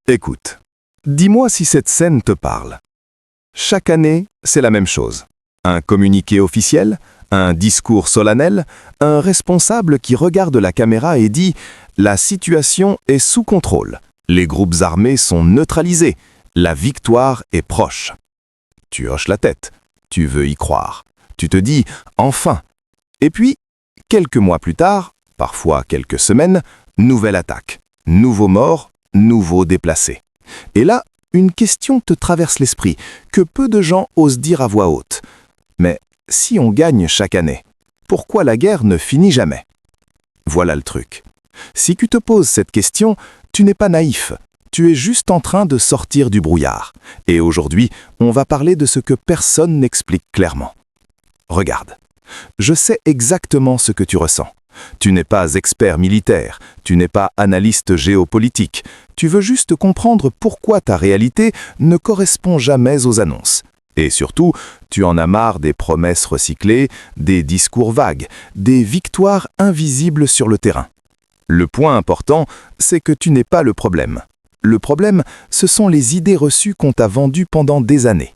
Écoute, dis-moi si cette scène te parle. Chaque année, c'est la même chose. Un communiqué officiel, un discours solennel, un responsable qui regarde la caméra et dit « La situation est sous contrôle. Les groupes armés sont neutralisés. La victoire est proche. » Tu hoches la tête. Tu veux y croire. Tu te dis « Enfin !» Et puis, quelques mois plus tard, parfois quelques semaines, nouvelle attaque. Nouveaux morts, nouveaux déplacés. Et là, une question te traverse l'esprit, que peu de gens osent dire à voix haute. Mais si on gagne chaque année, pourquoi la guerre ne finit jamais? Voilà le truc. Si tu te poses cette question, tu n'es pas naïf. Tu es juste en train de sortir du brouillard. Et aujourd'hui, on va parler de ce que personne n'explique clairement. Regarde, je sais exactement ce que tu ressens. Tu n'es pas expert militaire, tu n'es pas analyste géopolitique. Tu veux juste comprendre pourquoi ta réalité ne correspond jamais aux annonces. Et surtout, tu en as marre des promesses recyclées, des discours vagues, des victoires invisibles sur le terrain. Le point important, c'est que tu n'es pas le problème. Le problème, ce sont les idées reçues qu'on t'a vendues pendant des années.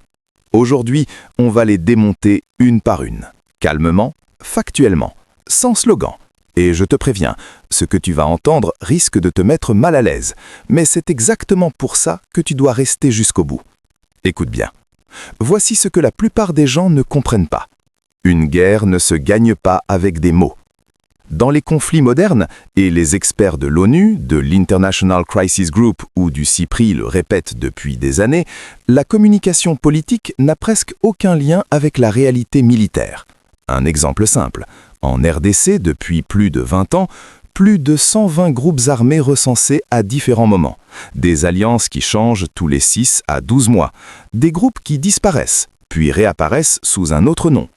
Aujourd'hui, on va les démonter une par une, calmement, factuellement, sans slogan. Et je te préviens, ce que tu vas entendre risque de te mettre mal à l'aise, mais c'est exactement pour ça que tu dois rester jusqu'au bout. Écoute bien. Voici ce que la plupart des gens ne comprennent pas. Une guerre ne se gagne pas avec des mots. Dans les conflits modernes, et les experts de l'ONU, de l'International Crisis Group ou du CIPRI le répètent depuis des années, la communication politique n'a presque aucun lien avec la réalité militaire. Un exemple simple. En RDC, depuis plus de 20 ans, plus de 120 groupes armés recensés à différents moments. Des alliances qui changent tous les 6 à 12 mois. Des groupes qui disparaissent, puis réapparaissent sous un autre nom.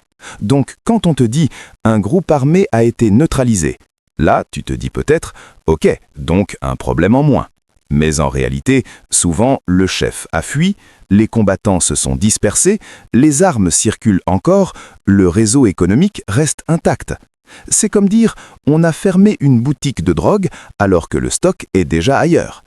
Donc, quand on te dit « un groupe armé a été neutralisé », là, tu te dis peut-être « ok, donc un problème en moins ». Mais en réalité, souvent, le chef a fui, les combattants se sont dispersés, les armes circulent encore, le réseau économique reste intact. C'est comme dire « on a fermé une boutique de drogue alors que le stock est déjà ailleurs ».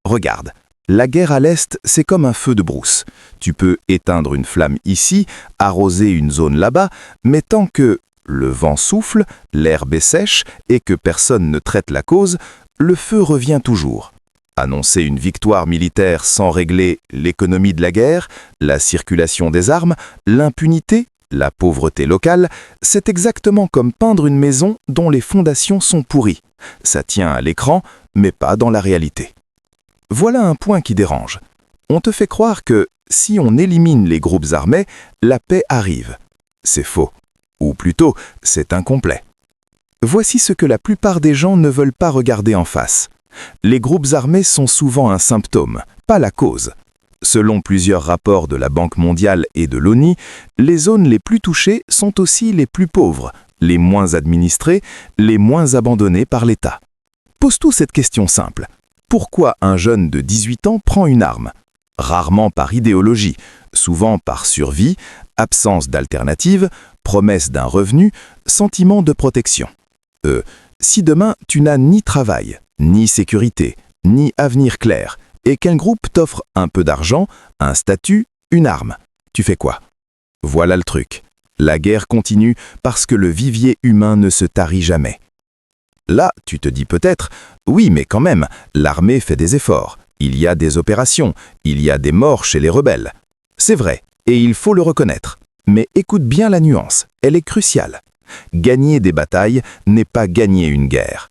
Regarde, la guerre à l'Est, c'est comme un feu de brousse. Tu peux éteindre une flamme ici, arroser une zone là-bas, mais tant que le vent souffle, l'herbe est sèche et que personne ne traite la cause, le feu revient toujours. Annoncer une victoire militaire sans régler l'économie de la guerre, la circulation des armes, l'impunité, la pauvreté locale, c'est exactement comme peindre une maison dont les fondations sont pourries. Ça tient à l'écran, mais pas dans la réalité. Voilà un point qui dérange. On te fait croire que, si on élimine les groupes armés, la paix arrive. C'est faux. Ou plutôt, c'est incomplet. Voici ce que la plupart des gens ne veulent pas regarder en face. Les groupes armés sont souvent un symptôme, pas la cause. Selon plusieurs rapports de la Banque mondiale et de l'ONU, les zones les plus touchées sont aussi les plus pauvres, les moins administrées, les moins abandonnées par l'État. Pose-toi cette question simple. Pourquoi un jeune de 18 ans prend une arme? Rarement par idéologie, souvent par survie, absence d'alternative, promesse d'un revenu, sentiment de protection. Si demain tu n'as ni travail, ni sécurité, ni avenir clair, et qu'un groupe t'offre un peu d'argent, un statut, une arme, tu fais quoi? Voilà le truc. La guerre continue parce que le vivier humain ne se tarit jamais. Là, tu te dis peut-être, oui, mais quand même, l'armée fait des efforts, il y a des opérations, il y a des morts chez les rebelles. C'est vrai, et il faut le reconnaître. Mais écoute bien la nuance, elle est cruciale. Gagner des batailles n'est pas gagner une guerre.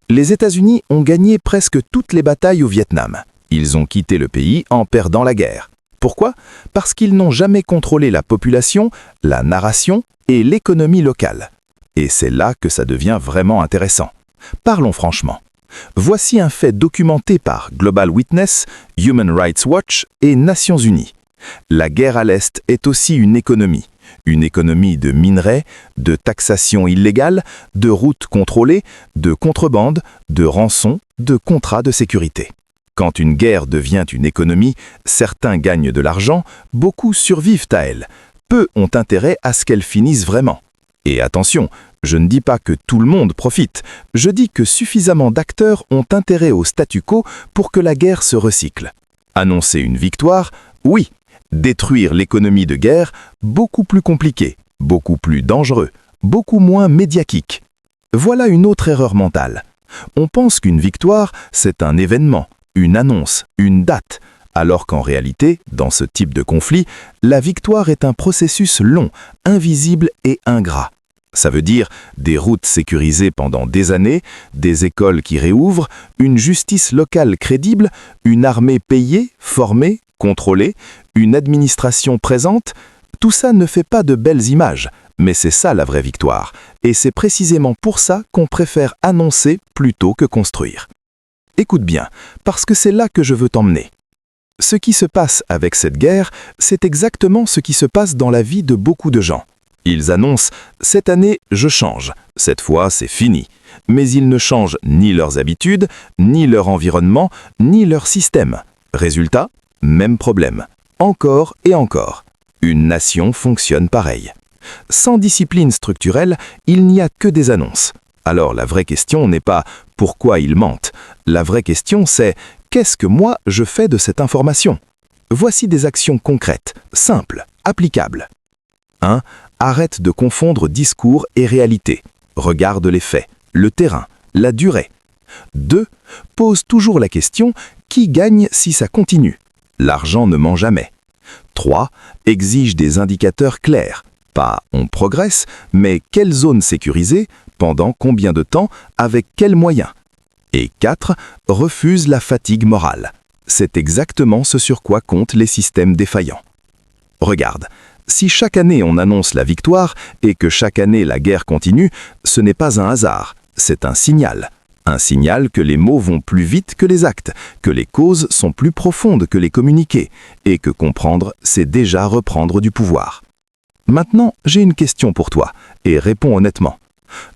Les États-Unis ont gagné presque toutes les batailles au Vietnam. Ils ont quitté le pays en perdant la guerre. Pourquoi? Parce qu'ils n'ont jamais contrôlé la population, la narration et l'économie locale. Et c'est là que ça devient vraiment intéressant. Parlons franchement. Voici un fait documenté par Global Witness, Human Rights Watch et Nations Unies. La guerre à l'Est est aussi une économie de minerais, de taxation illégale, de routes contrôlées, de contrebande, de rançons, de contrats de sécurité. Quand une guerre devient une économie, certains gagnent de l'argent, beaucoup survivent à elle. Peu ont intérêt à ce qu'elle finisse vraiment. Et attention, Je ne dis pas que tout le monde profite, je dis que suffisamment d'acteurs ont intérêt au statu quo pour que la guerre se recycle. Annoncer une victoire, oui. Détruire l'économie de guerre, beaucoup plus compliqué, beaucoup plus dangereux, beaucoup moins médiatique. Voilà une autre erreur mentale. On pense qu'une victoire, c'est un événement, une annonce, une date, alors qu'en réalité, dans ce type de conflit, la victoire est un processus long, invisible et ingrat. Ça veut dire des routes sécurisées pendant des années, des écoles qui réouvrent, une justice locale crédible, une armée payée, formée, contrôlée, une administration présente. Tout ça ne fait pas de belles images, mais c'est ça la vraie victoire. Et c'est précisément pour ça qu'on préfère annoncer plutôt que construire. Écoute bien, parce que c'est là que je veux t'emmener. Ce qui se passe avec cette guerre, c'est exactement ce qui se passe dans la vie de beaucoup de gens. Ils annoncent « cette année, je change, cette fois c'est fini ». Mais ils ne changent ni leurs habitudes, ni leur environnement, ni leur système. Résultat, même problème. Encore et encore. Une nation fonctionne pareil. Sans discipline structurelle, il n'y a que des annonces. Alors la vraie question n'est pas « pourquoi ils mentent ?» La vraie question c'est « qu'est-ce que moi je fais de cette information ?» Voici des actions concrètes, simples, applicables. 1. Arrête de confondre discours et réalité. Regarde les faits, le terrain, la durée. 2. Pose toujours la question « qui gagne si ça continue ?» L'argent ne ment jamais. 3. Exige des indicateurs clairs. Pas « on progresse », mais « quelle zone sécurisée, pendant combien de temps, avec quels moyens ?» Et 4. Refuse la fatigue morale. C'est exactement ce sur quoi comptent les systèmes défaillants. Regarde, si chaque année on annonce la victoire et que chaque année la guerre continue, ce n'est pas un hasard, c'est un signal. Un signal que les mots vont plus vite que les actes, que les causes sont plus profondes que les communiqués, et que comprendre, c'est déjà reprendre du pouvoir. Maintenant, j'ai une question pour toi, et réponds honnêtement.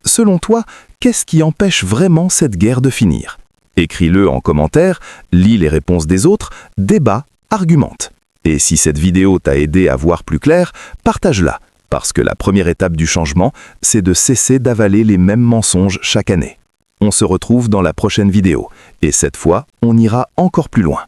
Selon toi, qu'est-ce qui empêche vraiment cette guerre de finir? Écris-le en commentaire, lis les réponses des autres, débat, argumente. Et si cette vidéo t'a aidé à voir plus clair, partage-la, parce que la première étape du changement, c'est de cesser d'avaler les mêmes mensonges chaque année. On se retrouve dans la prochaine vidéo, et cette fois, on ira encore plus loin.